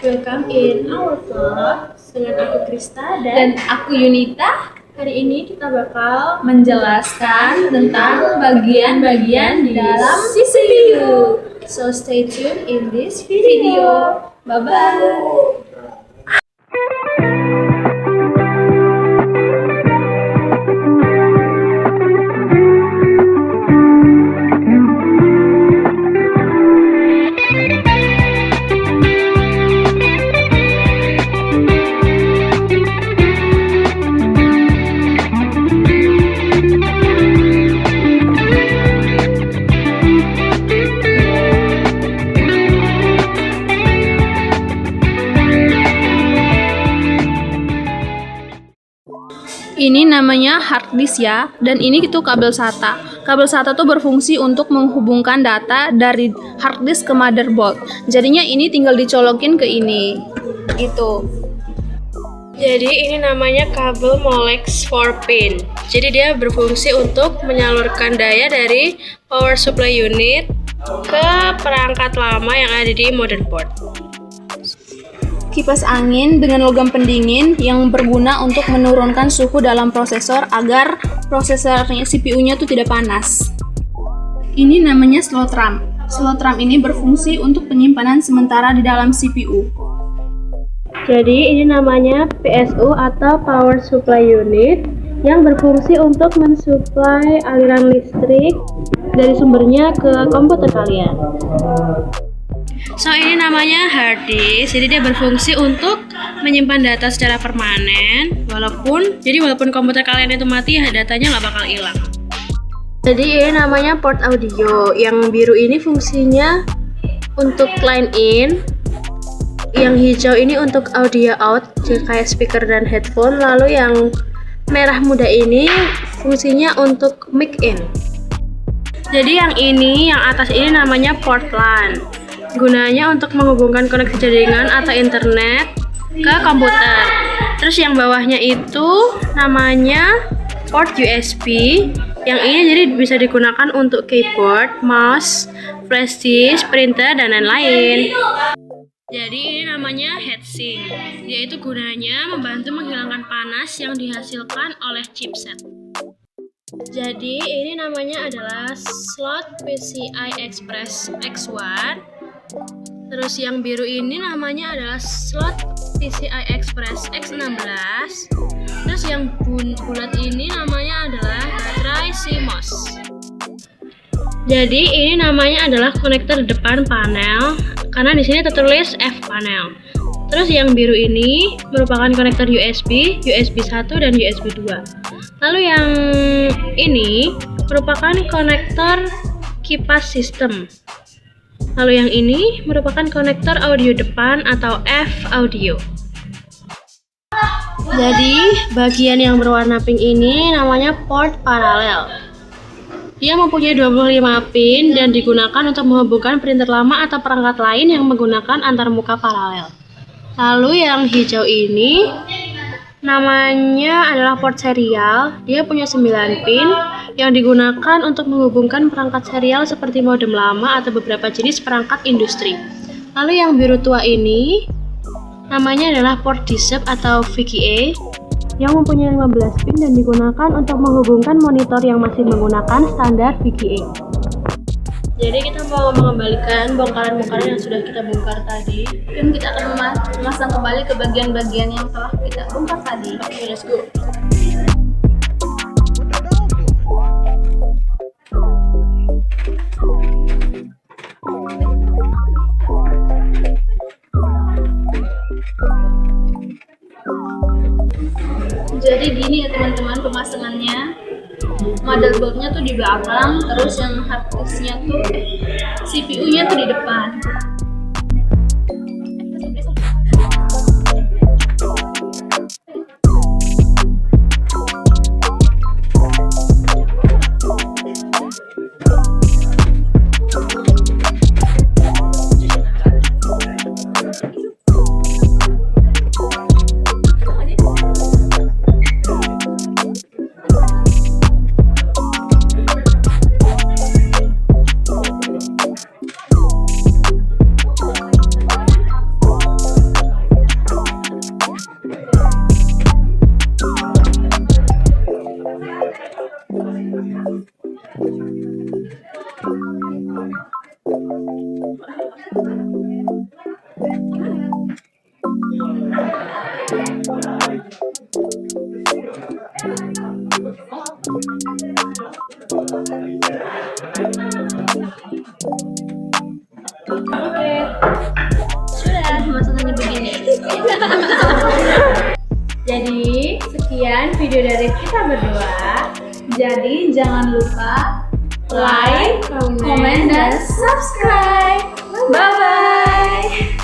Welcome in our vlog dengan aku Krista dan aku Yunita. hari ini kita bakal menjelaskan tentang bagian-bagian di dalam CPU. So stay tuned in this video. Bye bye. Ini namanya hard disk ya, dan ini itu kabel SATA. Kabel SATA tuh berfungsi untuk menghubungkan data dari hard disk ke motherboard. Jadinya ini tinggal dicolokin ke ini, gitu. Jadi ini namanya kabel Molex 4-pin. Jadi dia berfungsi untuk menyalurkan daya dari power supply unit ke perangkat lama yang ada di motherboard. Kipas angin dengan logam pendingin yang berguna untuk menurunkan suhu dalam prosesor agar prosesornya CPU-nya tuh tidak panas. Ini namanya slot RAM. Slot RAM ini berfungsi untuk penyimpanan sementara di dalam CPU. Jadi ini namanya PSU atau Power Supply Unit yang berfungsi untuk mensuplai aliran listrik dari sumbernya ke komputer kalian. So ini namanya hard disk, jadi dia berfungsi untuk menyimpan data secara permanen. Walaupun komputer kalian itu mati, datanya nggak bakal hilang. Jadi ini namanya port audio. Yang biru ini fungsinya untuk line in, yang hijau ini untuk audio out, kayak speaker dan headphone. Lalu yang merah muda ini fungsinya untuk mic in. Jadi yang atas ini namanya port LAN. Gunanya untuk menghubungkan koneksi jaringan atau internet ke komputer. Terus yang bawahnya itu namanya port USB. Yang ini jadi bisa digunakan untuk keyboard, mouse, flash disk, printer, dan lain-lain. Jadi ini namanya heatsink. Yaitu gunanya membantu menghilangkan panas yang dihasilkan oleh chipset. Jadi ini namanya adalah slot PCI Express X1. Terus yang biru ini namanya adalah slot PCI Express X16. Terus yang bulat ini namanya adalah baterai CMOS. Jadi ini namanya adalah konektor depan panel karena di sini tertulis F panel. Terus yang biru ini merupakan konektor USB, USB 1 dan USB 2. Lalu yang ini merupakan konektor kipas sistem. Lalu yang ini merupakan konektor audio depan atau F audio. Jadi bagian yang berwarna pink ini namanya port paralel. Dia mempunyai 25 pin dan digunakan untuk menghubungkan printer lama atau perangkat lain yang menggunakan antarmuka paralel. Lalu yang hijau ini namanya adalah port serial. Dia punya 9 pin yang digunakan untuk menghubungkan perangkat serial seperti modem lama atau beberapa jenis perangkat industri. Lalu yang biru tua ini namanya adalah port disep atau VGA yang mempunyai 15 pin dan digunakan untuk menghubungkan monitor yang masih menggunakan standar VGA. Jadi kita mau mengembalikan bongkaran-bongkaran yang sudah kita bongkar tadi, Dan kita akan memasang kembali ke bagian-bagian yang telah kita bongkar tadi. Oke, let's go. Jadi gini ya teman-teman pemasangannya. Motherboardnya tuh di belakang, terus yang hard disknya tuh CPU-nya tuh di depan. Oke, sudah pemasangannya begini. Jadi sekian video dari kita berdua. Jadi jangan lupa Like, comment, dan subscribe. Bye-bye.